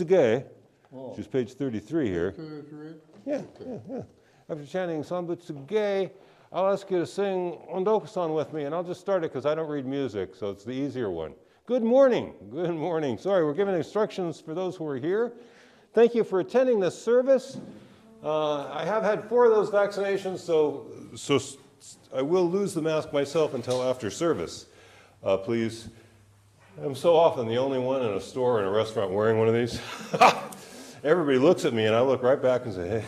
Butsu, which is page 33 here. 33? Yeah. After chanting Sanbutsu, I'll ask you to sing Ondokusan with me, and I'll just start it because I don't read music, so it's the easier one. Good morning. Good morning. Sorry, we're giving instructions for those who are here. Thank you for attending this service. I have had 4 of those vaccinations, so I will lose the mask myself until after service. Please. I'm so often the only one in a store or in a restaurant wearing one of these. Everybody looks at me, and I look right back and say, hey,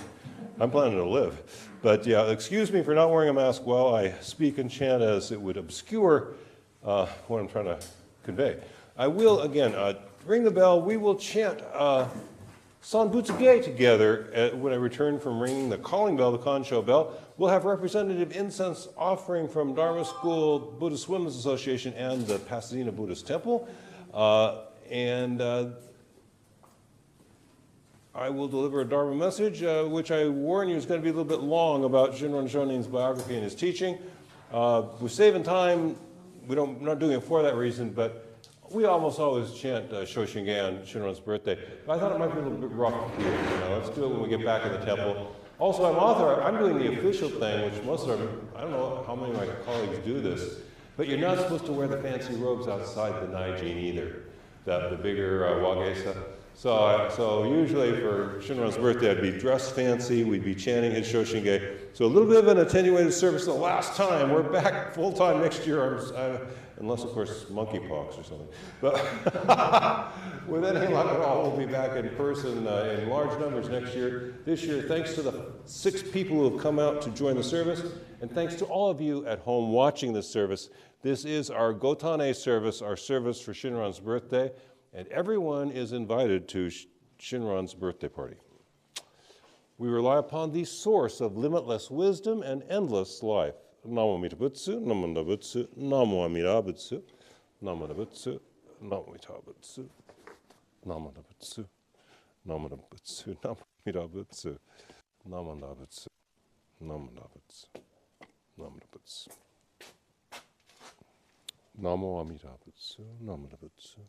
I'm planning to live. But yeah, excuse me for not wearing a mask while I speak and chant, as it would obscure what I'm trying to convey. I will, again, ring the bell. We will chant Sanbutsu together when I return from ringing the calling bell, the Kansho bell. We'll have representative incense offering from Dharma School, Buddhist Women's Association, and the Pasadena Buddhist Temple. I will deliver a Dharma message, which I warn you is going to be a little bit long, about Shinran Shonin's biography and his teaching. We're saving time. We're not doing it for that reason, but we almost always chant Shoshingan, Shinran's birthday. But I thought it might be a little bit rough here. Let's do it when we get back in the temple. Also, I'm doing the official thing, which most of them, I don't know how many of my colleagues do this, but you're not supposed to wear the fancy robes outside the Naijin either, the bigger wagesa. So usually for Shinran's birthday, I'd be dressed fancy, we'd be chanting his Shoshinge. So a little bit of an attenuated service the last time. We're back full-time next year, unless, of course, monkeypox or something. But with any luck at all, we'll be back in person in large numbers next year. This year, thanks to the 6 people who have come out to join the service, and thanks to all of you at home watching this service. This is our Gotan-e service, our service for Shinran's birthday. And everyone is invited to Shinran's birthday party. We rely upon the source of limitless wisdom and endless life. Namo Amida Butsu, Namo Amida Butsu, Namo Amida Butsu, Namo Amida Butsu, Namo Amida Butsu, Namo Amida Butsu, Namo Amida Butsu, Namo Amida Butsu, Namo Amida Butsu, Namo Amida Butsu, Namo Amida Butsu, Namo Amida Butsu, Namo Amida Butsu.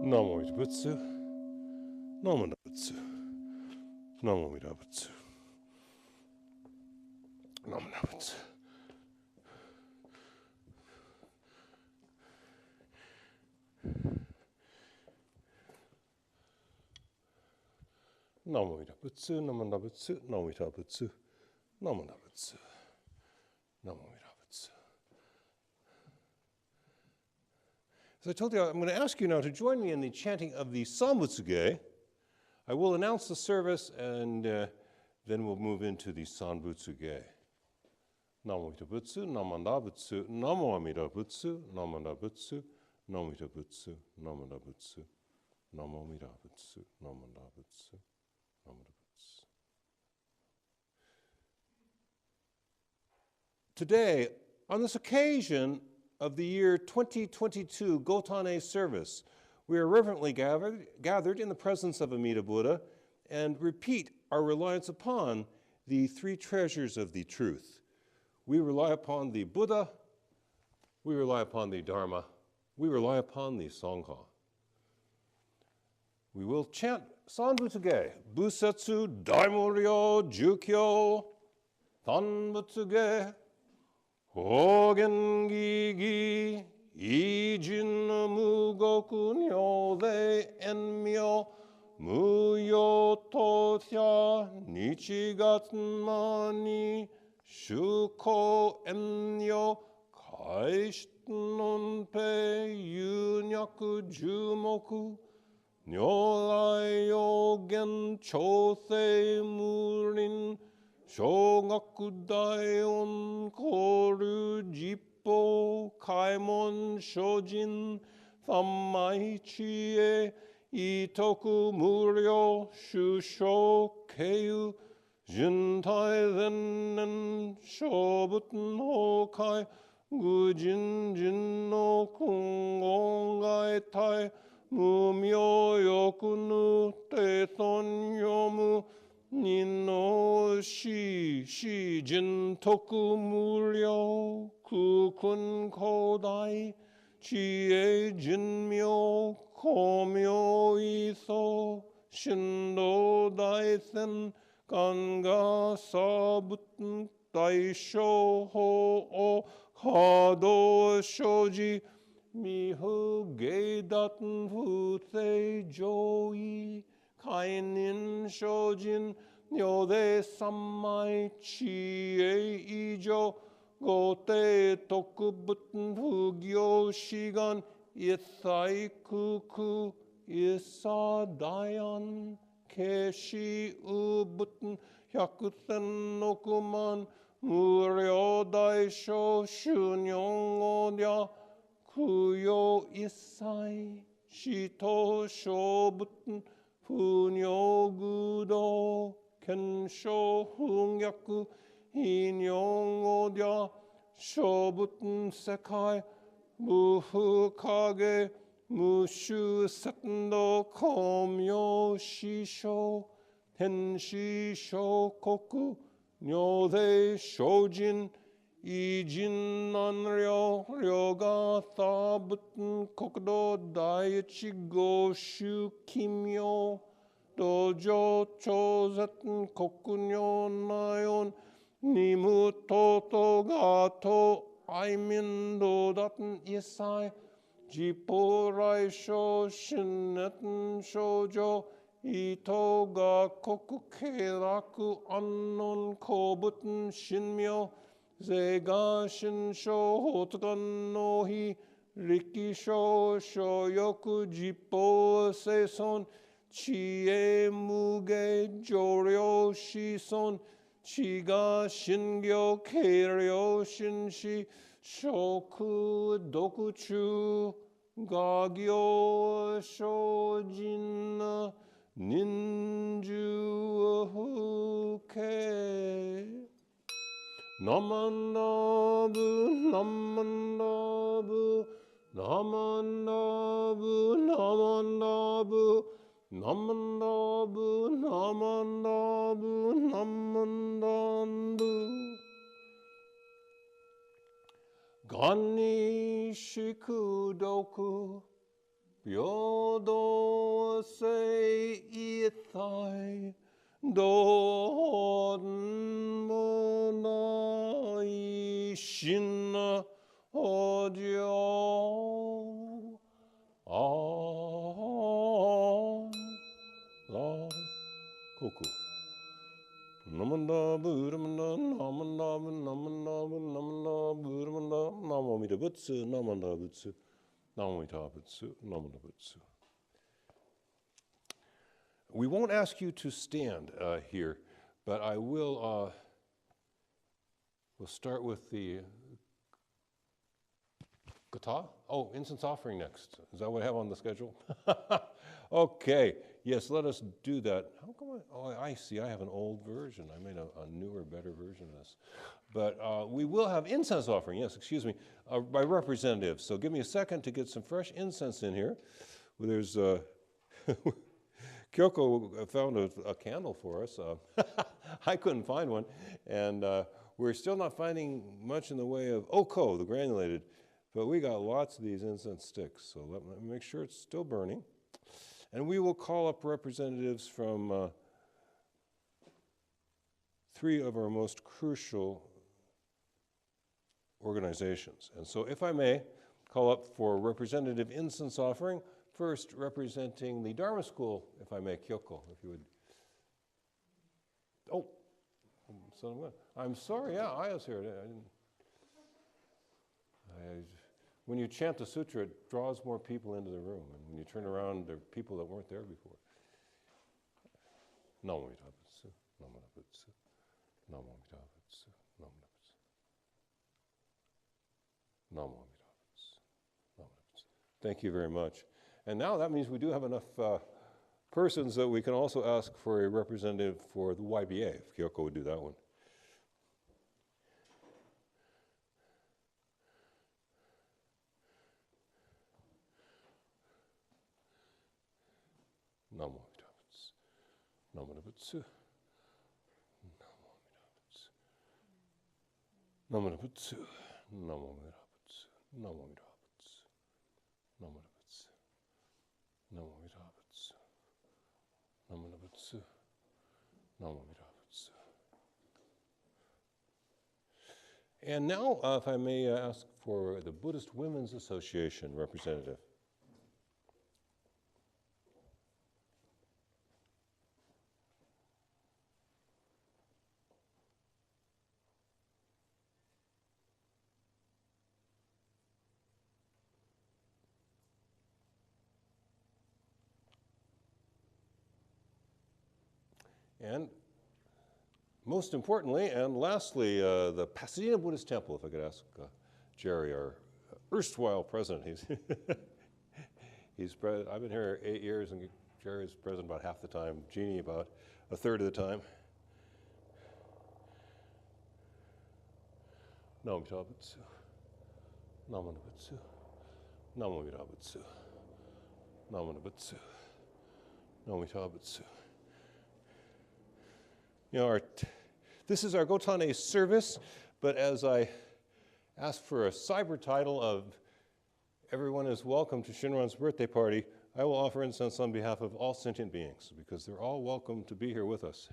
Namo Amida Butsu, Namo Amida Butsu, Namo Amida Butsu, Namo Amida Butsu. Namo Amida Butsu, Namo Amida Butsu, Namo Amida Butsu, Namo Amida Butsu, Namo Amida Butsu. As I told you, I'm going to ask you now to join me in the chanting of the Sanbutsu. I will announce the service, and then we'll move into the Sanbutsu. Namo Amida Butsu, Namo Amida Butsu, Namo Amida Butsu, Namo Amida Butsu, Namo Amida Butsu, Namo Amida Butsu, Namo Amida Butsu, Namo Amida Butsu, Namo Amida Butsu. Today, on this occasion of the year 2022 Gotan-e service, we are reverently gathered in the presence of Amida Buddha and repeat our reliance upon the 3 treasures of the truth. We rely upon the Buddha, We rely upon the Dharma. We rely upon the Sangha. We will chant Sanbutsuge, Busetsu, Daimuryo, Jukyo, Tanbutsuge, Hogen Gigi, Ijin Mugoku Nyode Enmyo, Muyo Tosya, Nichigatmani, Shuko Enyo, Kaishitnon Pe, Yunyaku Jumoku, Nyolai Yogen Chosei Murin, Shogaku Daion Koru Jippo, Kaimon Shojin, Sammai Chie, Itoku Muryo, Shusho Keiyu, Jintai Zennen, Shobuten Hokai, Gujin Jin no Kungongai Tai, Mumyo Yokunu Teson Yomu, Nino Shi Jin Toku Muryo, Kukun Kodai, Chie Jinmyo, Komyo Iso, Shindo Daisen, Ganga Sabuten, Daisho Ho O, Hado Shoji, Mihu Geidaten Fusei Joi, Kainin Shojin, Nyode Sammai Chie Ijo, Gote Tokubuten Fugyo Shigan, Isai Kuku, Isa Dayan, Keshi Ubuten, Hyakusen Nokuman, Muryo Daisho Shunyong Odya, Kuyo Isai, Shito Shobuten, Funyo Gudo, Kansho Hungyaku, Inyong Odya, Shobuten Sekai, Muhu Kage, Mushu Setendo Komyo Shisho, Tenshi Shokoku, Nyode Shojin, Ijin Nanryo, Ryoga Thabuten Kokudo Daichi Goshu Kimyo, Dojo Chozetten Kokunyo Nayon, Nimu Toto Gato, Aimin Dodaten Isai, Jipo Raisho Shinnetten Shoujo, Ito ga koku keiraku annon kobuten shinmyo, Zega shinsho hotokan no hi, Rikisho shoyoku jipo seison, Chie muge joryo shison, Chiga shingyo keiryo shinshi, Shoku dokuchu, Gagyo shojin, Ninju Huke. Namandabu, Namandabu, Namandabu, Namandabu, Namandabu, Namandabu, Namandabu. Gani Shikudoku, Yodo sei ithai, Don monai shin ojo. La koku. Namanda buramanda, namanda namanda namanda buramanda, namamita butsu, namanda butsu. Namamita butsu, namanda butsu. We won't ask you to stand here, but I will. We'll start with the gatha. Oh, incense offering next. Is that what I have on the schedule? Okay. Yes, let us do that. How come I see. I have an old version. I made a newer, better version of this. But we will have incense offering. Yes, excuse me, by representatives. So give me a second to get some fresh incense in here. There's. Kyoko found a candle for us. I couldn't find one. And we're still not finding much in the way of oko, the granulated. But we got lots of these incense sticks, so let me make sure it's still burning. And we will call up representatives from 3 of our most crucial organizations. And so if I may, call up for Representative Incense Offering, first representing the Dharma School, if I may, Kyoko, if you would. Oh, I'm sorry, yeah, I was here. When you chant the sutra, it draws more people into the room. And when you turn around, there are people that weren't there before. Namo Mita Butsu, Namo Butsu, Namo Mita Butsu, Namo Butsu, Namo Mita Butsu, Namo Butsu. Thank you very much. And now that means we do have enough persons that we can also ask for a representative for the YBA, if Kyoko would do that one. Namo Mita Butsu, Namo Butsu, Namo Butsu, Namo Mita Butsu, Namo Mita Butsu, Namo Mita Butsu, Namo Mita Butsu, Namo Mita Butsu, Namo Mita Butsu. And now, if I may ask for the Buddhist Women's Association representative. And most importantly, and lastly, the Pasadena Buddhist Temple, if I could ask Jerry, our erstwhile president. I've been here 8 years, and Jerry's president about half the time, Jeannie about a third of the time. Namo Mita Butsu, Namo Butsu, Namo Mita Butsu, Namo Butsu, Namo Mita Butsu. You know, this is our Gotan-e service, but as I asked for a cyber title of everyone is welcome to Shinran's birthday party, I will offer incense on behalf of all sentient beings, because they're all welcome to be here with us.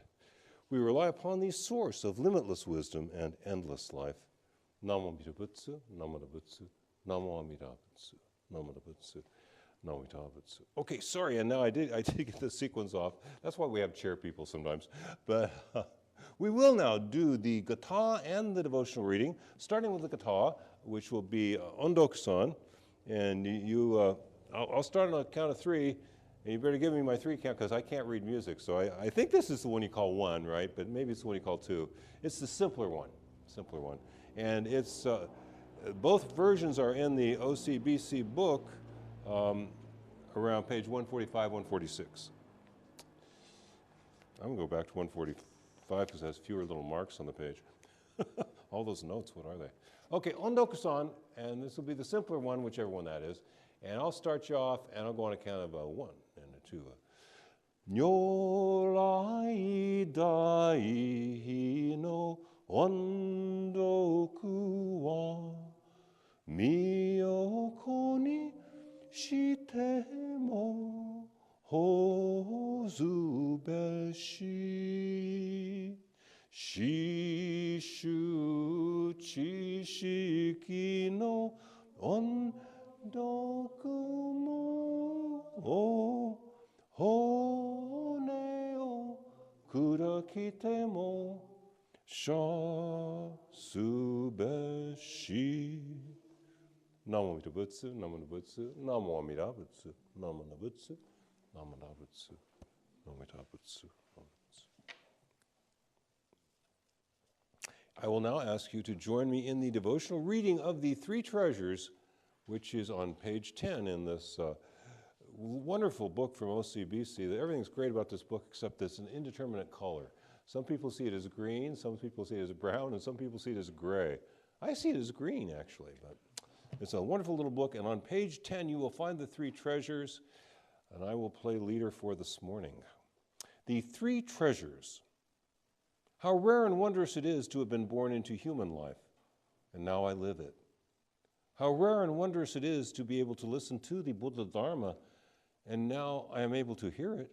We rely upon the source of limitless wisdom and endless life. Namo Mita Butsu, Namo Butsu, Namo Amida Butsu, Namo Butsu. No, okay, sorry, and now I did get the sequence off. That's why we have chair people sometimes. But we will now do the gatha and the devotional reading, starting with the gatha, which will be Ondokusan. And I'll start on a count of 3, and you better give me my 3 count because I can't read music. So I think this is the one you call 1, right? But maybe it's the one you call 2. It's the simpler one. And it's both versions are in the OCBC book. Around page 145, 146. I'm going to go back to 145 because it has fewer little marks on the page. All those notes, what are they? Okay, Ondokusan, and this will be the simpler one, whichever one that is. And I'll start you off, and I'll go on a count of 1 and a 2. Nyorai dai no ondoku wa miyoko ni shite mo hozu beshi shishu chishiki no ondoku mo hone o kurakite mo shasu beshi. Namo Mita Butsu, Namo Butsu, Namo Amida Butsu, Namo Butsu, Namo Butsu, Namo Mita Butsu. I will now ask you to join me in the devotional reading of the 3 treasures, which is on page 10 in this wonderful book from OCBC. Everything's great about this book except it's an indeterminate color. Some people see it as green, some people see it as brown, and some people see it as gray. I see it as green, actually, but it's a wonderful little book, and on page 10 you will find the 3 treasures, and I will play leader for this morning. The 3 treasures. How rare and wondrous it is to have been born into human life, and now I live it. How rare and wondrous it is to be able to listen to the Buddha Dharma, and now I am able to hear it.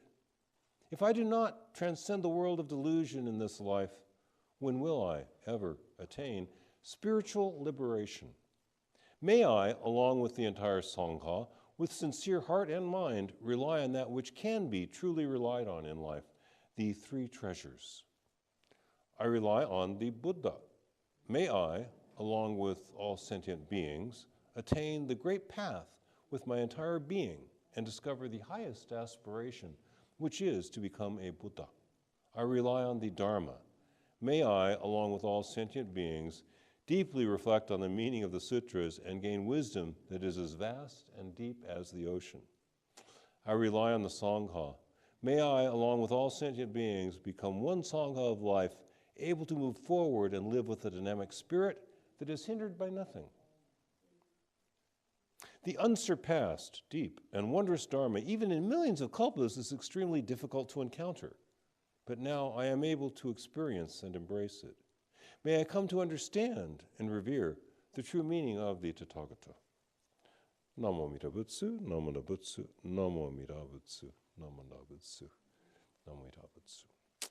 If I do not transcend the world of delusion in this life, when will I ever attain spiritual liberation? May I, along with the entire Sangha, with sincere heart and mind, rely on that which can be truly relied on in life, the three treasures. I rely on the Buddha. May I, along with all sentient beings, attain the great path with my entire being and discover the highest aspiration, which is to become a Buddha. I rely on the Dharma. May I, along with all sentient beings, deeply reflect on the meaning of the sutras and gain wisdom that is as vast and deep as the ocean. I rely on the Sangha. May I, along with all sentient beings, become one Sangha of life, able to move forward and live with a dynamic spirit that is hindered by nothing. The unsurpassed, deep, and wondrous Dharma, even in millions of kalpas, is extremely difficult to encounter. But now I am able to experience and embrace it. May I come to understand and revere the true meaning of the Tathagata. Namo Amida Butsu, Namo Na Butsu, Namo Amida Butsu, Namo Na Butsu, Namo Amida Butsu.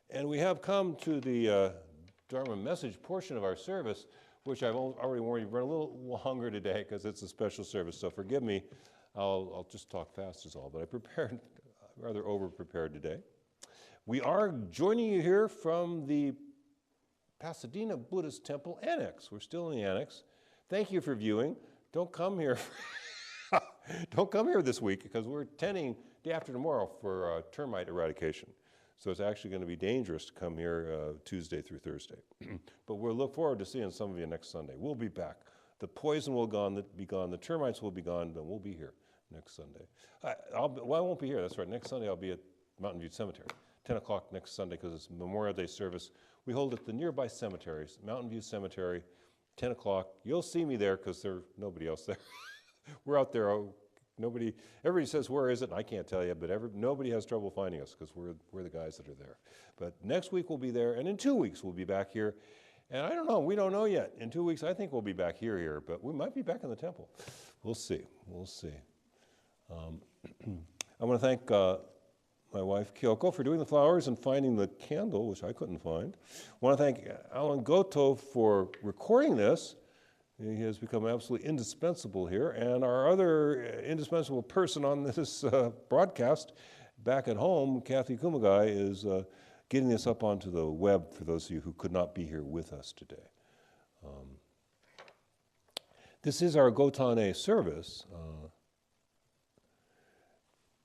And we have come to the Dharma message portion of our service, which I've already warned you run a little longer today because it's a special service. So forgive me, I'll just talk fast is all. But I prepared, rather over-prepared today. We are joining you here from the Pasadena Buddhist Temple Annex. We're still in the Annex. Thank you for viewing. Don't come here. Don't come here this week because we're tending day after tomorrow for termite eradication. So it's actually going to be dangerous to come here Tuesday through Thursday. But we'll look forward to seeing some of you next Sunday. We'll be back. The poison will be gone. The termites will be gone, but we'll be here next Sunday. I won't be here. That's right. Next Sunday I'll be at Mountain View Cemetery. 10 o'clock next Sunday because it's Memorial Day service. We hold at the nearby cemeteries, Mountain View Cemetery, 10 o'clock. You'll see me there because there's nobody else there. We're out there. Everybody says, where is it? And I can't tell you, but nobody has trouble finding us because we're the guys that are there. But next week we'll be there, and in 2 weeks we'll be back here. And I don't know, we don't know yet. In 2 weeks I think we'll be back here, but we might be back in the temple. We'll see. I want to thank my wife Kyoko for doing the flowers and finding the candle, which I couldn't find. I want to thank Alan Goto for recording this. He has become absolutely indispensable here. And our other indispensable person on this broadcast back at home, Kathy Kumagai, is getting this up onto the web for those of you who could not be here with us today. This is our Gotan-e service,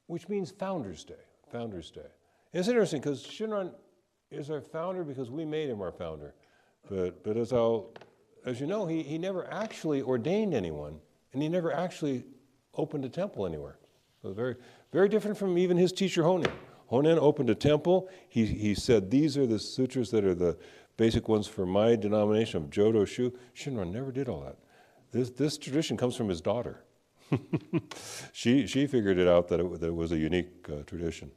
which means Founders Day. Founders Day. It's interesting because Shinran is our founder because we made him our founder. But as you know, he never actually ordained anyone, and he never actually opened a temple anywhere. So very, very different from even his teacher Honen. Honen opened a temple. He said, these are the sutras that are the basic ones for my denomination of Jodo Shinshu. Shinran never did all that. This tradition comes from his daughter. She figured it out that it was a unique tradition.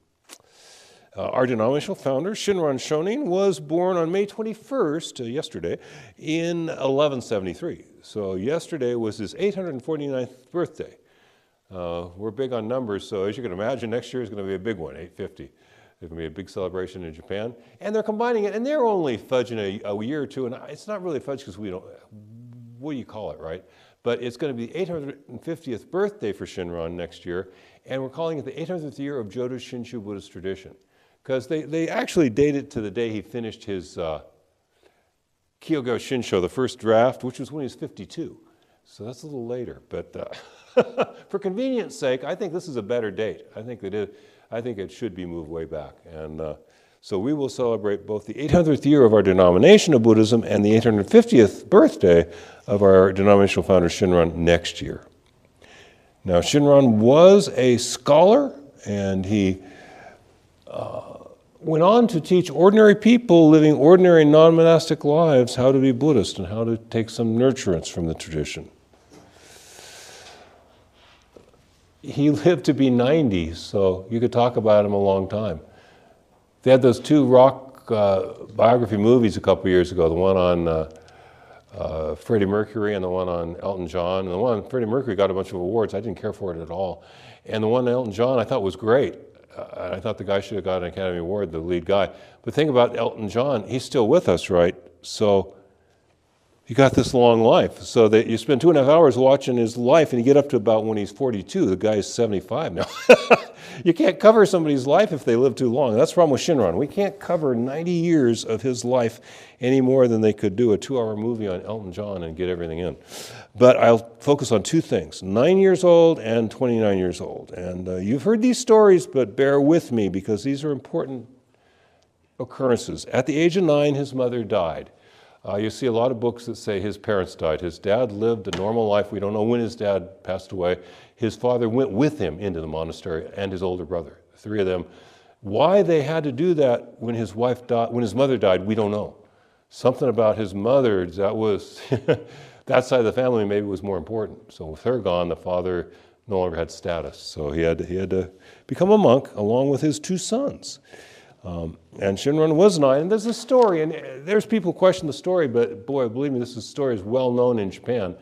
Our denominational founder, Shinran Shonin, was born on May 21st, yesterday, in 1173. So yesterday was his 849th birthday. We're big on numbers, so as you can imagine, next year is going to be a big one, 850. There's going to be a big celebration in Japan. And they're combining it, and they're only fudging a year or two, and it's not really fudge because we don't, what do you call it, right? But it's going to be the 850th birthday for Shinran next year, and we're calling it the 800th year of Jodo Shinshu Buddhist tradition. Because they actually date it to the day he finished his Kyogo Shinsho, the first draft, which was when he was 52. So that's a little later. But for convenience sake, I think this is a better date. I think it should be moved way back. And so we will celebrate both the 800th year of our denomination of Buddhism and the 850th birthday of our denominational founder Shinran next year. Now, Shinran was a scholar, and he went on to teach ordinary people living ordinary non-monastic lives how to be Buddhist and how to take some nurturance from the tradition. He lived to be 90, so you could talk about him a long time. They had those two rock biography movies a couple years ago, the one on Freddie Mercury and the one on Elton John. And the one on Freddie Mercury got a bunch of awards. I didn't care for it at all. And the one on Elton John I thought was great. I thought the guy should have got an Academy Award, the lead guy. But think about Elton John, he's still with us, right? So he got this long life. So that you spend 2.5 hours watching his life and you get up to about when he's 42. The guy's 75 now. You can't cover somebody's life if they live too long. That's the problem with Shinran. We can't cover 90 years of his life any more than they could do a 2-hour movie on Elton John and get everything in. But I'll focus on 2 things, 9 years old and 29 years old. And you've heard these stories, but bear with me because these are important occurrences. At the age of 9, his mother died. You see a lot of books that say his parents died. His dad lived a normal life. We don't know when his dad passed away. His father went with him into the monastery and his older brother, 3 of them. Why they had to do that when his wife died, when his mother died, we don't know. Something about his mother, that was, that side of the family maybe was more important. So with her gone, the father no longer had status. So he had to become a monk along with his 2 sons. And Shinran was 9, and there's a story, and there's people who question the story, but boy, believe me, this story is well known in Japan,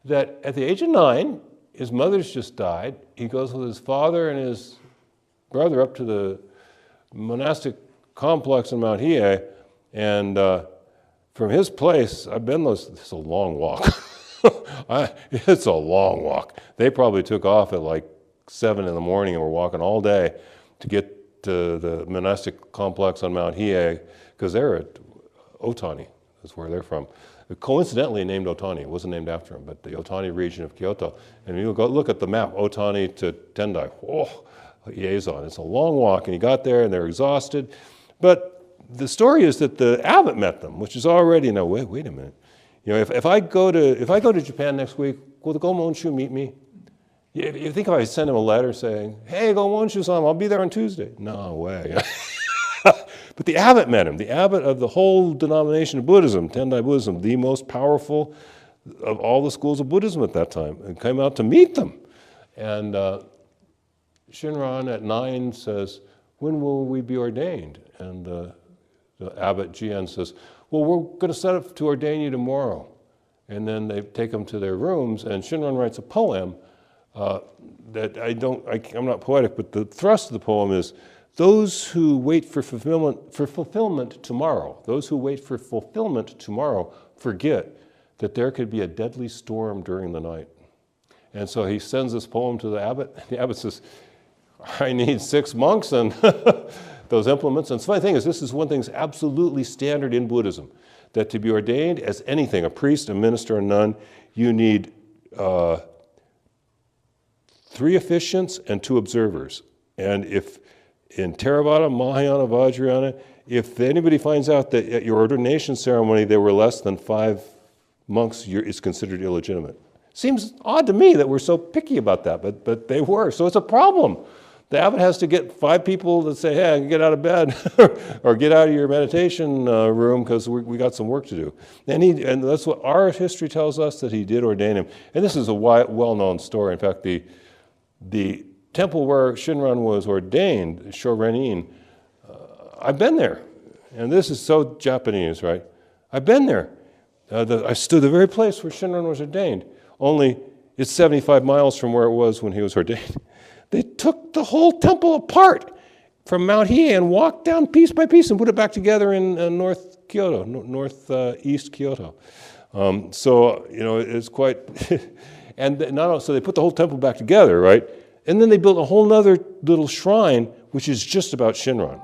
that at the age of 9, his mother's just died. He goes with his father and his brother up to the monastic complex in Mount Hiei, and from his place, I've been those, it's a long walk. It's a long walk. They probably took off at like 7 in the morning and were walking all day to get to the monastic complex on Mount Hiei, because they're at Otani, that's where they're from. Coincidentally named Otani, it wasn't named after him, but the Otani region of Kyoto. And you go look at the map, Otani to Tendai, liaison. It's a long walk, and he got there and they're exhausted. But the story is that the abbot met them, which is already, now wait a minute. You know, if I go to Japan next week, will the Gomonshu meet me? You think if I send him a letter saying, hey, Gomonshu-san, I'll be there on Tuesday. No way. But the abbot met him, the abbot of the whole denomination of Buddhism, Tendai Buddhism, the most powerful of all the schools of Buddhism at that time, and came out to meet them. And Shinran at 9 says, when will we be ordained? And the abbot Jian says, well, we're going to set up to ordain you tomorrow. And then they take him to their rooms, and Shinran writes a poem that I'm not poetic, but the thrust of the poem is, those who wait for fulfillment tomorrow, those who wait for fulfillment tomorrow forget that there could be a deadly storm during the night. And so he sends this poem to the abbot. The abbot says, I need 6 monks and those implements. And the funny thing is, this is one thing that's absolutely standard in Buddhism, that to be ordained as anything, a priest, a minister, a nun, you need 3 officiants and 2 observers. And if in Theravada, Mahayana, Vajrayana, if anybody finds out that at your ordination ceremony there were less than 5 monks, it's considered illegitimate. Seems odd to me that we're so picky about that, but they were. So it's a problem. The abbot has to get 5 people that say, hey, I can get out of bed or get out of your meditation room because we got some work to do. And that's what our history tells us, that he did ordain him. And this is a well-known story. In fact, the temple where Shinran was ordained, Shorenin, I've been there. And this is so Japanese, right? I've been there. I stood the very place where Shinran was ordained, only it's 75 miles from where it was when he was ordained. They took the whole temple apart from Mount Hiei and walked down piece by piece and put it back together in North Kyoto, northeast Kyoto. So, you know, it's quite, and so they put the whole temple back together, right? And then they built a whole other little shrine, which is just about Shinran.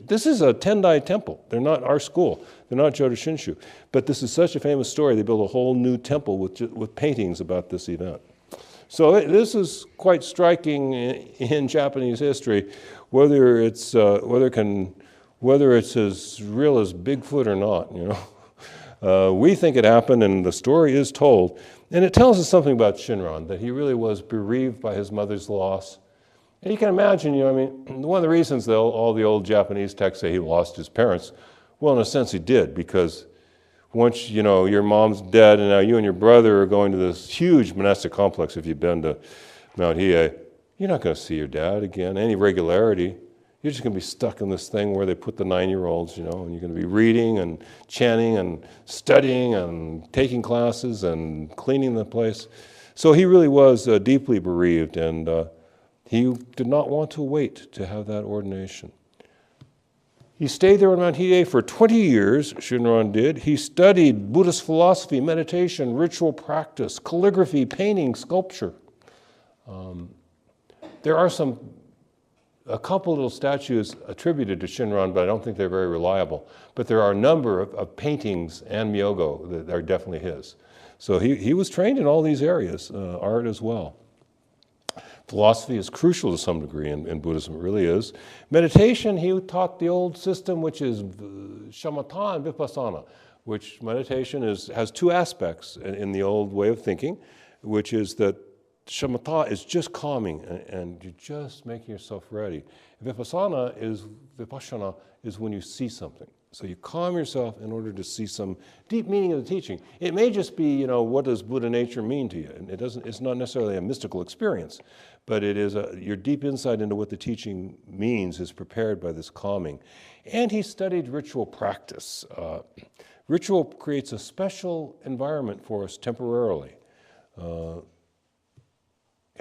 This is a Tendai temple. They're not our school. They're not Jodo Shinshu. But this is such a famous story. They built a whole new temple with paintings about this event. So this is quite striking in Japanese history, whether it's as real as Bigfoot or not. You know, we think it happened, and the story is told. And it tells us something about Shinran, that he really was bereaved by his mother's loss. And you can imagine, you know, I mean, one of the reasons all the old Japanese texts say he lost his parents, well, in a sense he did, because once, you know, your mom's dead and now you and your brother are going to this huge monastic complex, if you've been to Mount Hiei, you're not going to see your dad again, any regularity. you're just going to be stuck in this thing where they put the 9-year-olds, and you're going to be reading and chanting and studying and taking classes and cleaning the place. So he really was deeply bereaved, and he did not want to wait to have that ordination. He stayed there on Mount Hiei for 20 years, Shinran did. He studied Buddhist philosophy, meditation, ritual practice, calligraphy, painting, sculpture. There are a couple little statues attributed to Shinran, but I don't think they're very reliable. But there are a number of paintings and myogo that are definitely his. So he was trained in all these areas, art as well. Philosophy is crucial to some degree in Buddhism, it really is. Meditation, he taught the old system, which is shamatha and vipassana, which meditation has two aspects in the old way of thinking, which is that shamatha is just calming and you're just making yourself ready. Vipassana is when you see something. So you calm yourself in order to see some deep meaning of the teaching. It may just be, what does Buddha nature mean to you? And it's not necessarily a mystical experience, but it is your deep insight into what the teaching means is prepared by this calming. And he studied ritual practice. Ritual creates a special environment for us temporarily. It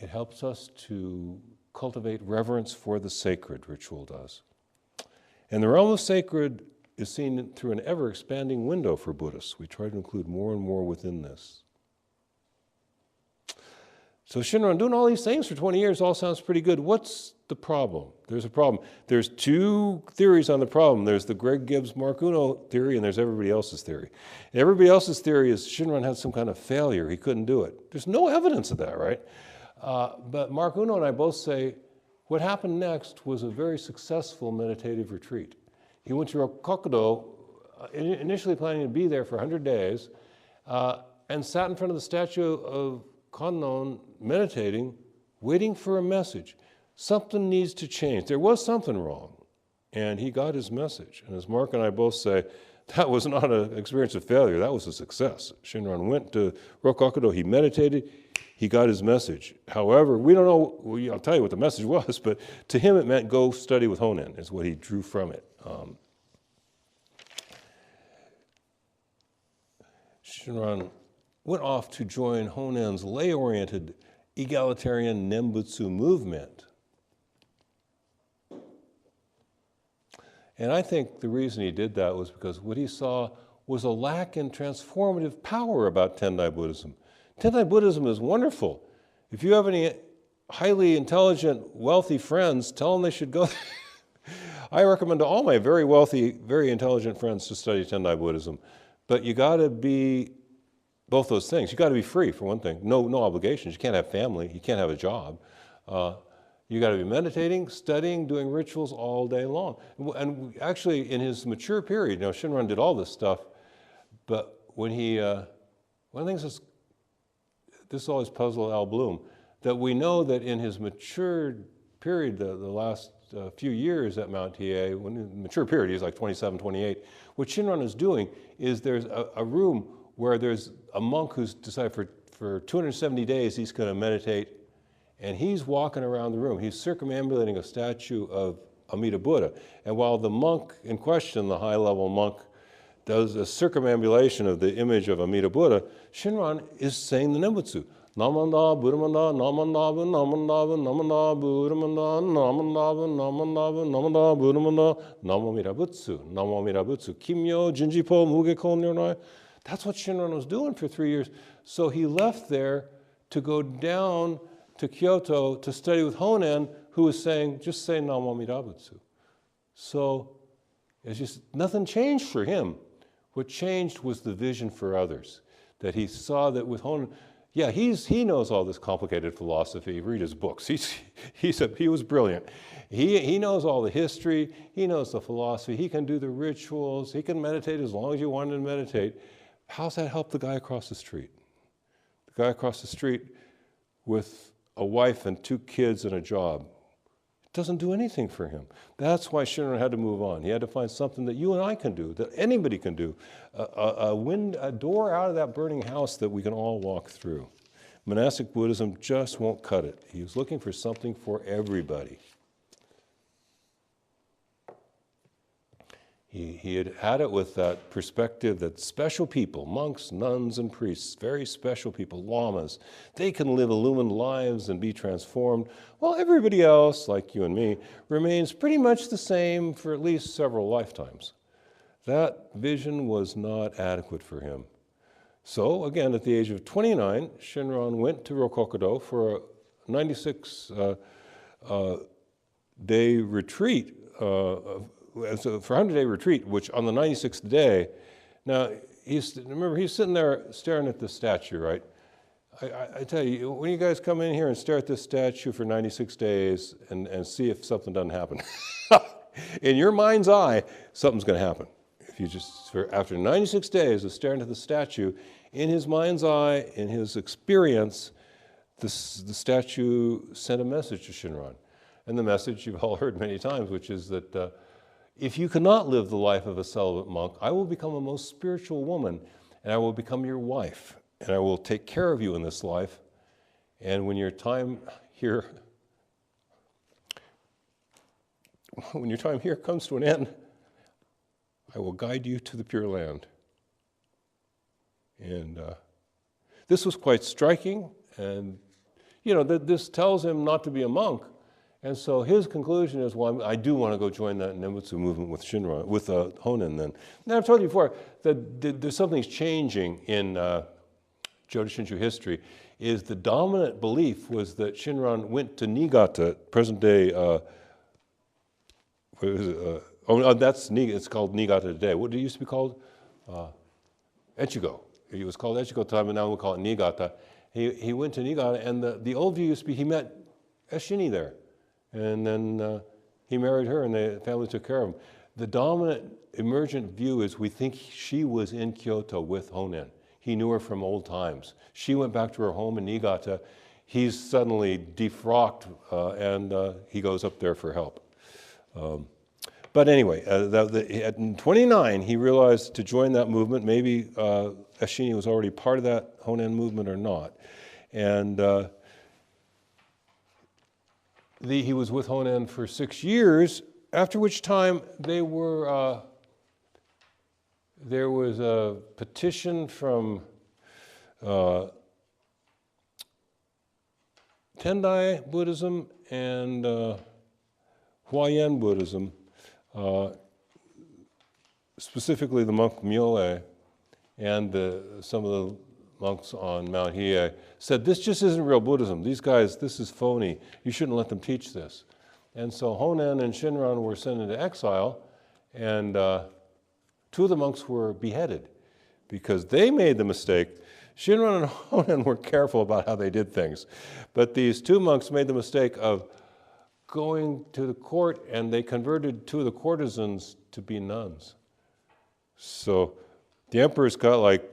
helps us to cultivate reverence for the sacred, ritual does. And the realm of sacred is seen through an ever-expanding window for Buddhists. We try to include more and more within this. So Shinran, doing all these things for 20 years all sounds pretty good. What's the problem? There's a problem. There's two theories on the problem. There's the Greg Gibbs, Mark Uno theory, and there's everybody else's theory. And everybody else's theory is Shinran had some kind of failure. He couldn't do it. There's no evidence of that, right? But Mark Uno and I both say what happened next was a very successful meditative retreat. He went to Rokkokudo, initially planning to be there for 100 days, and sat in front of the statue of Kannon, meditating, waiting for a message. Something needs to change. There was something wrong, and he got his message. And as Mark and I both say, that was not an experience of failure, that was a success. Shinran went to Rokkokudo, he meditated, he got his message. However, we don't know, I'll tell you what the message was, but to him it meant go study with Honen, is what he drew from it. Shinran went off to join Honen's lay-oriented egalitarian Nembutsu movement. And I think the reason he did that was because what he saw was a lack in transformative power about Tendai Buddhism. Tendai Buddhism is wonderful. If you have any highly intelligent, wealthy friends, tell them they should go. I recommend to all my very wealthy, very intelligent friends to study Tendai Buddhism. But you got to be both those things. You got to be free, for one thing. No obligations. You can't have family. You can't have a job. You got to be meditating, studying, doing rituals all day long. And actually, in his mature period, Shinran did all this stuff, but when he, one of the things this always puzzled Al Bloom, that we know that in his mature period, the last few years at Mount Hiei, when in the mature period, he's like 27, 28, what Shinran is doing is there's a room where there's a monk who's decided for 270 days he's going to meditate, and he's walking around the room. He's circumambulating a statue of Amida Buddha. And while the monk in question, the high-level monk, does a circumambulation of the image of Amida Buddha, Shinran is saying the Nembutsu. Namanda, Buddhamanda, Namanda, Namanda, Namanda, Buddhamanda, Namanda, Namanda, Namanda, Buddhamanda, Namamira Butsu, Namamira Butsu, Kimyo, Jinjipo, Mugeko, Nirnai. That's what Shinran was doing for 3 years. So he left there to go down to Kyoto to study with Honen, who was saying, just say Namamira Butsu. So it's just, nothing changed for him. What changed was the vision for others, that he saw that with Honen, yeah, he knows all this complicated philosophy. Read his books. He was brilliant. He knows all the history. He knows the philosophy. He can do the rituals. He can meditate as long as you want him to meditate. How's that help the guy across the street? The guy across the street with a wife and 2 kids and a job. It doesn't do anything for him. That's why Shinran had to move on. He had to find something that you and I can do, that anybody can do, a door out of that burning house that we can all walk through. Monastic Buddhism just won't cut it. He was looking for something for everybody. He had had it with that perspective that special people, monks, nuns, and priests, very special people, lamas, they can live illumined lives and be transformed, while everybody else, like you and me, remains pretty much the same for at least several lifetimes. That vision was not adequate for him. So, again, at the age of 29, Shinran went to Rokokodo for a 96-day retreat, for a 100-day retreat, which on the 96th day, now, remember, he's sitting there staring at the statue, right? I tell you, when you guys come in here and stare at this statue for 96 days and see if something doesn't happen, in your mind's eye, something's going to happen. If you just, after 96 days of staring at the statue, in his mind's eye, in his experience, the statue sent a message to Shinran. And the message you've all heard many times, which is that if you cannot live the life of a celibate monk, I will become a most spiritual woman, and I will become your wife, and I will take care of you in this life. And when your time here comes to an end, I will guide you to the Pure Land. And this was quite striking, and this tells him not to be a monk. And so his conclusion is, well, I do want to go join that Nembutsu movement with Shinran, with Honen then. Now, I've told you before that there's something changing in Jodo Shinshu history, is the dominant belief was that Shinran went to Niigata, present-day, it's called Niigata today. What did it used to be called? Echigo. It was called Echigo time, and now we call it Niigata. He went to Niigata, and the old view used to be he met Eshini there. And then he married her, and the family took care of him. The dominant emergent view is we think she was in Kyoto with Honen. He knew her from old times. She went back to her home in Niigata. He's suddenly defrocked, and he goes up there for help. But anyway, at 29, he realized to join that movement, maybe Eshini was already part of that Honen movement or not. And he was with Honen for 6 years, after which time there was a petition from Tendai Buddhism and Huayan Buddhism, specifically the monk Myoe and some of the monks on Mount Hiei, said, this just isn't real Buddhism. These guys, this is phony. You shouldn't let them teach this. And so Honen and Shinran were sent into exile, and 2 of the monks were beheaded because they made the mistake. Shinran and Honen were careful about how they did things, but these 2 monks made the mistake of going to the court, and they converted 2 of the courtesans to be nuns. So the emperor's got like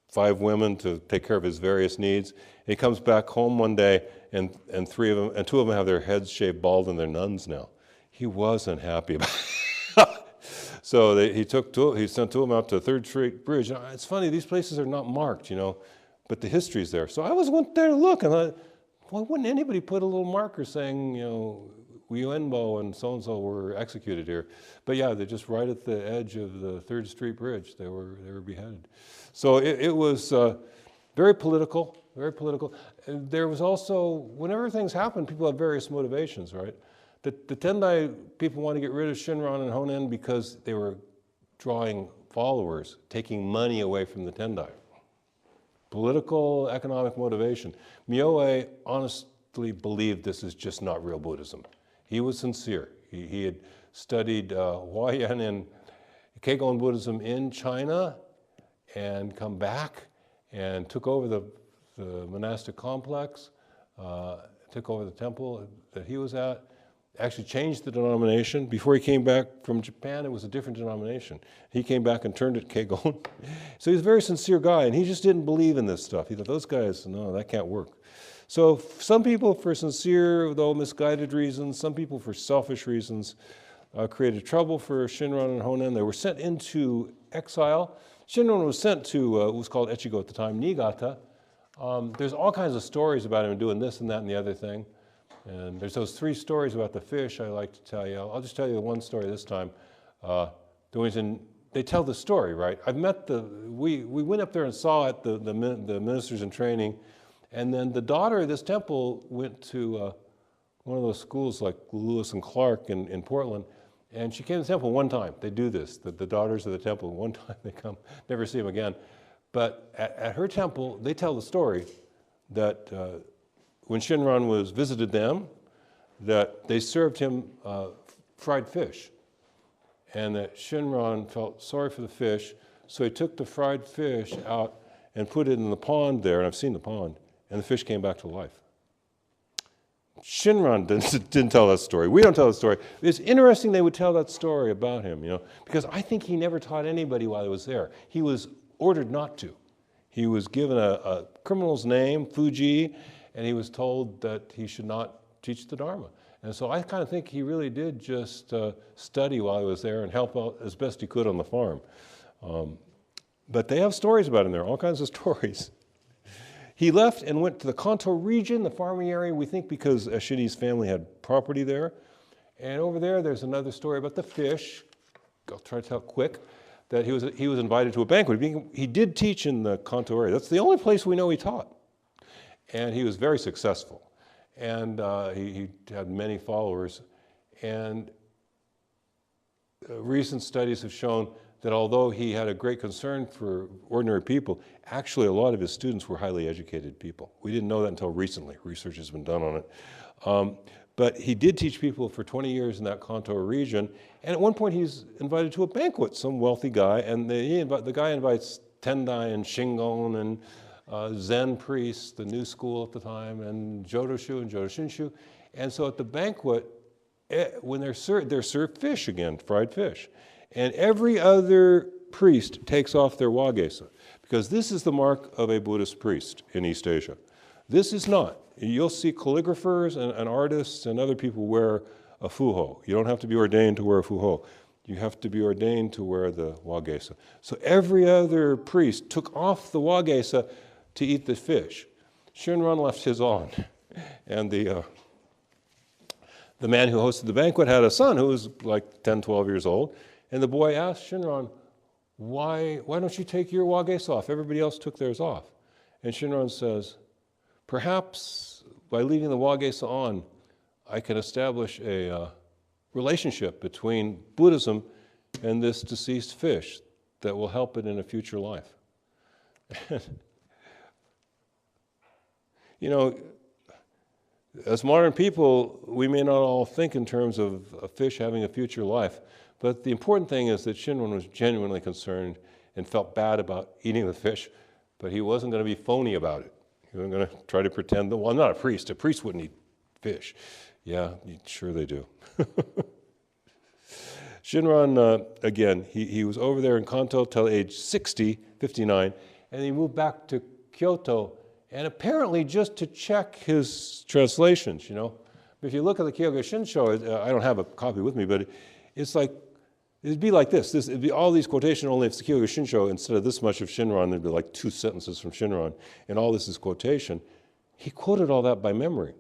5 women to take care of his various needs. He comes back home one day, and 2 of them have their heads shaved bald, and they're nuns now. He wasn't happy about it. So he sent 2 of them out to 3rd Street Bridge. It's funny, these places are not marked, but the history's there. So I went there to look, and I thought, why wouldn't anybody put a little marker saying, Uenbo and so-and-so were executed here? But yeah, they're just right at the edge of the 3rd Street Bridge. They were beheaded. So it was very political, very political. And there was also, whenever things happen, people have various motivations, right? The Tendai people want to get rid of Shinran and Honen because they were drawing followers, taking money away from the Tendai. Political, economic motivation. Myoe honestly believed this is just not real Buddhism. He was sincere. He had studied Huayan and Keigon Buddhism in China and come back and took over the monastic complex, took over the temple that he was at, actually changed the denomination. Before he came back from Japan, it was a different denomination. He came back and turned it Keigon. So he's a very sincere guy, and he just didn't believe in this stuff. He thought, those guys, no, that can't work. So some people for sincere, though misguided reasons, some people for selfish reasons, created trouble for Shinran and Honen. They were sent into exile. Shinran was sent to what was called Echigo at the time, Niigata. There's all kinds of stories about him doing this and that and the other thing. And there's those 3 stories about the fish I like to tell you. I'll just tell you the one story this time. They tell the story, right? We went up there and saw it, the ministers in training, and then the daughter of this temple went to one of those schools like Lewis and Clark in Portland, and she came to the temple one time. They do this, the daughters of the temple, one time they come, never see them again. But at her temple, they tell the story that when Shinran visited them, that they served him fried fish. And that Shinran felt sorry for the fish, so he took the fried fish out and put it in the pond there, and I've seen the pond, and the fish came back to life. Shinran didn't tell that story. We don't tell that story. It's interesting they would tell that story about him, because I think he never taught anybody while he was there. He was ordered not to. He was given a criminal's name, Fuji, and he was told that he should not teach the Dharma. And so I kind of think he really did just study while he was there and help out as best he could on the farm. But they have stories about him there, all kinds of stories. He left and went to the Kanto region, the farming area, we think because Ashini's family had property there. And over there's another story about the fish. I'll try to tell quick, that he was invited to a banquet. He did teach in the Kanto area. That's the only place we know he taught. And he was very successful. And he had many followers. And recent studies have shown that although he had a great concern for ordinary people, actually a lot of his students were highly educated people. We didn't know that until recently. Research has been done on it. But he did teach people for 20 years in that Kanto region. And at one point he's invited to a banquet, some wealthy guy, and the guy invites Tendai and Shingon and Zen priests, the new school at the time, and Jodo Shinshu. And so at the banquet, when they're served fish again, fried fish. And every other priest takes off their wagesa, because this is the mark of a Buddhist priest in East Asia. This is not. You'll see calligraphers and artists and other people wear a fuho. You don't have to be ordained to wear a fuho. You have to be ordained to wear the wagesa. So every other priest took off the wagesa to eat the fish. Shinran left his on. And the man who hosted the banquet had a son who was like 10, 12 years old. And the boy asked Shinran, why don't you take your wagesa off? Everybody else took theirs off. And Shinran says, perhaps by leaving the wagesa on, I can establish a relationship between Buddhism and this deceased fish that will help it in a future life. You know, as modern people, we may not all think in terms of a fish having a future life, but the important thing is that Shinran was genuinely concerned and felt bad about eating the fish, but he wasn't going to be phony about it. He wasn't going to try to pretend that, well, I'm not a priest. A priest wouldn't eat fish. Yeah, sure they do. Shinran, again, he was over there in Kanto till age 60, 59, and he moved back to Kyoto, and apparently just to check his translations, you know. If you look at the Kyogo Shinsho, I don't have a copy with me, but it's like, it'd be like this. It'd be all these quotations, only if it's the Kyogo Shinsho, instead of this much of Shinran, there'd be like 2 sentences from Shinran, and all this is quotation. He quoted all that by memory.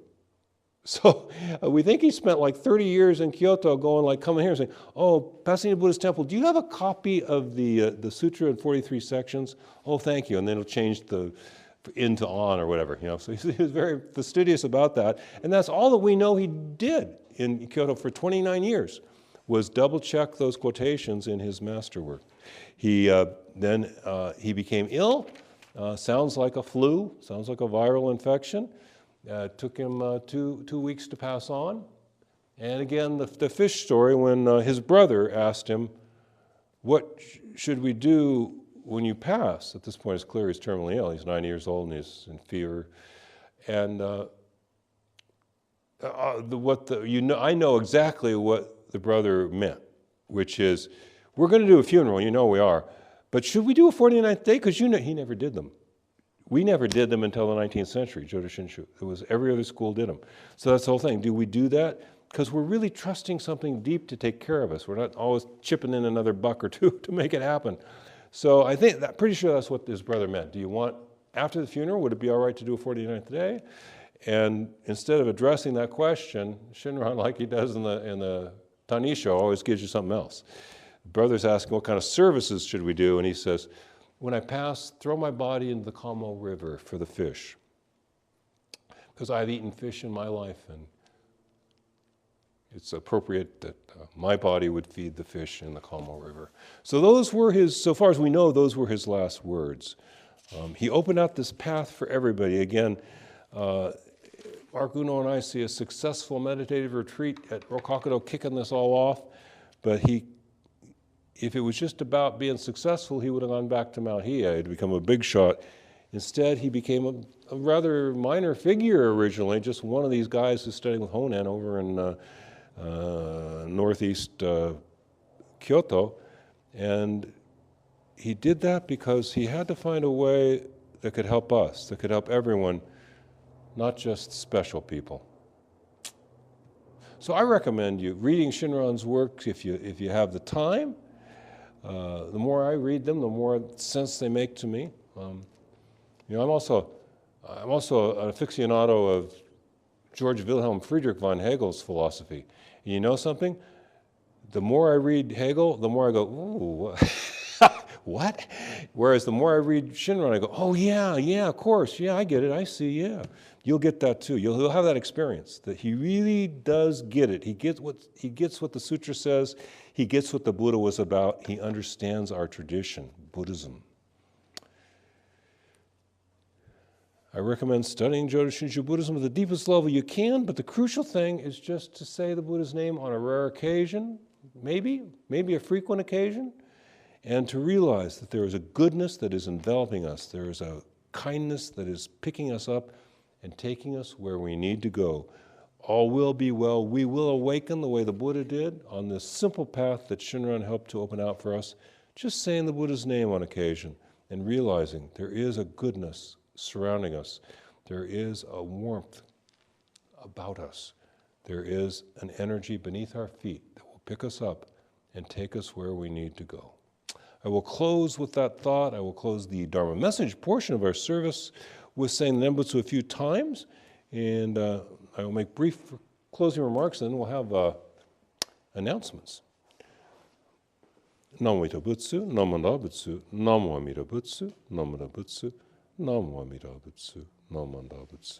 So we think he spent like 30 years in Kyoto going like, coming here and saying, oh, Pasadena Buddhist Temple, do you have a copy of the Sutra in 43 sections? Oh, thank you. And then he'll change the in to on or whatever, you know. So he was very fastidious about that. And that's all that we know he did in Kyoto for 29 years, was double check those quotations in his masterwork. He then became ill, sounds like a flu, sounds like a viral infection. It took him 2 weeks to pass on. And again, the fish story, when his brother asked him, what should we do when you pass? At this point, it's clear he's terminally ill. He's 90 years old and he's in fever. And I know exactly what the brother meant, which is, we're going to do a funeral, you know we are, but should we do a 49th day? Because you know he never did them. We never did them until the 19th century, Jodo Shinshu. It was every other school did them. So that's the whole thing. Do we do that? Because we're really trusting something deep to take care of us. We're not always chipping in another buck or two to make it happen. So I think, pretty sure that's what his brother meant. Do you want, after the funeral, would it be all right to do a 49th day? And instead of addressing that question, Shinran, like he does in the Tanisho, always gives you something else. The brother's asking, what kind of services should we do? And he says, when I pass, throw my body into the Kamo River for the fish. Because I've eaten fish in my life, and it's appropriate that my body would feed the fish in the Kamo River. So those were his, so far as we know, those were his last words. He opened out this path for everybody. Again, Mark Uno and I see a successful meditative retreat at Rokakudo kicking this all off, but if it was just about being successful, he would have gone back to Mount Hiei to become a big shot. Instead, he became a rather minor figure originally, just one of these guys who's studying with Honen over in northeast Kyoto. And he did that because he had to find a way that could help us, that could help everyone, not just special people. So I recommend you reading Shinran's works if you have the time. The more I read them, the more sense they make to me. I'm also an aficionado of George Wilhelm Friedrich von Hegel's philosophy. And you know something? The more I read Hegel, the more I go, ooh, what? Whereas the more I read Shinran, I go, oh yeah, of course, yeah, I get it, I see, yeah. You'll get that too. You'll have that experience that he really does get it. He gets what the sutra says. He gets what the Buddha was about. He understands our tradition, Buddhism. I recommend studying Jodo Shinshu Buddhism at the deepest level you can, but the crucial thing is just to say the Buddha's name on a rare occasion, maybe a frequent occasion, and to realize that there is a goodness that is enveloping us. There is a kindness that is picking us up and taking us where we need to go. All will be well. We will awaken the way the Buddha did on this simple path that Shinran helped to open out for us, just saying the Buddha's name on occasion and realizing there is a goodness surrounding us. There is a warmth about us. There is an energy beneath our feet that will pick us up and take us where we need to go. I will close with that thought. I will close the Dharma message portion of our service with saying the Nembutsu a few times, and I will make brief closing remarks, and then we'll have announcements. Namo Amida Butsu, Namo Amida Butsu, Namo Amida Butsu, Namo Amida Butsu, Namo Amida Butsu, Namo Amida Butsu.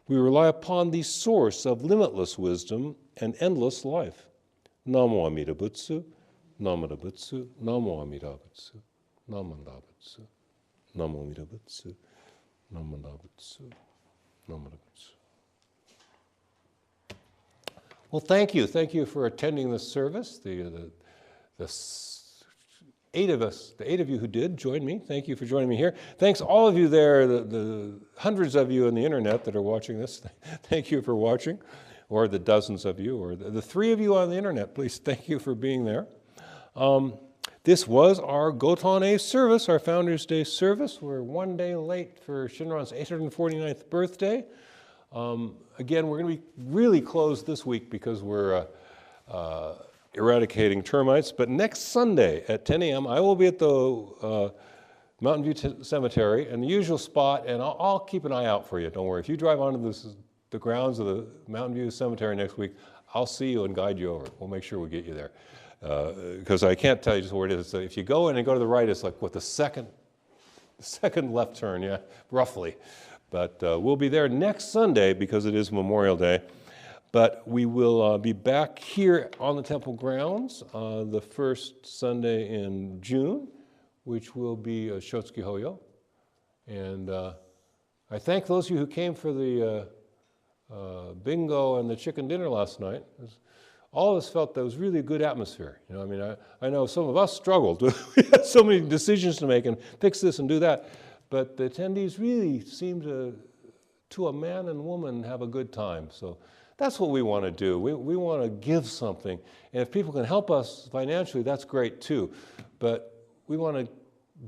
We rely upon the source of limitless wisdom and endless life. Namo Amida Butsu, Namo Amida Butsu, Namo Amida Butsu, Namo Amida Butsu, Namo Amida Butsu, Namo Amida Butsu, Namo Amida Butsu. Well, thank you. Thank you for attending this service. The 8 of us, the 8 of you who did join me, thank you for joining me here. Thanks all of you there, the hundreds of you on the internet that are watching this. Thank you for watching, or the dozens of you, or the 3 of you on the internet, please thank you for being there. This was our Gotan-e service, our Founders Day service. We're 1 day late for Shinran's 849th birthday. Again, we're going to be really closed this week because we're eradicating termites, but next Sunday at 10 a.m. I will be at the Mountain View Cemetery in the usual spot, and I'll keep an eye out for you. Don't worry. If you drive onto the grounds of the Mountain View Cemetery next week, I'll see you and guide you over. We'll make sure we get you there. Because I can't tell you just where it is. So if you go in and go to the right, it's like what, the second left turn, yeah, roughly. But we'll be there next Sunday because it is Memorial Day. But we will be back here on the temple grounds the first Sunday in June, which will be Shotsuki Hoyo. And I thank those of you who came for the bingo and the chicken dinner last night. All of us felt that was really a good atmosphere. You know, I mean, I know some of us struggled. We had so many decisions to make and fix this and do that. But the attendees really seemed to a man and woman, have a good time. So that's what we want to do. We want to give something. And if people can help us financially, that's great too. But we want to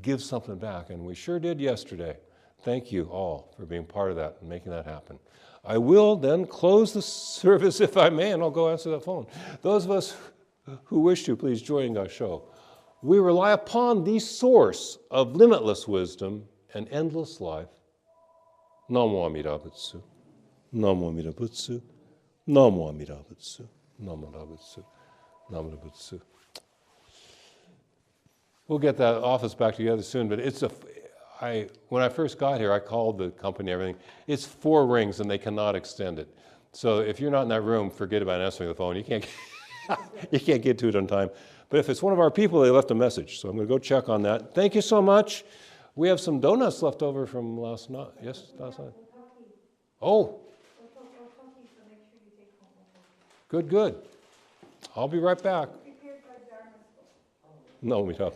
give something back. And we sure did yesterday. Thank you all for being part of that and making that happen. I will then close the service, if I may, and I'll go answer that phone. Those of us who wish to, please join our show. We rely upon the source of limitless wisdom and endless life. Namo Amida Butsu. Namo Amida Butsu. Namo Amida Butsu. Namo Amida Butsu. Namo Amida Butsu. We'll get that office back together soon, but when I first got here, I called the company and everything. It's 4 rings and they cannot extend it. So if you're not in that room, forget about answering the phone. You can't, you can't get to it on time. But if it's one of our people, they left a message. So I'm going to go check on that. Thank you so much. We have some donuts left over from last night. Yes, last night. Oh. Good, good. I'll be right back. No, we don't.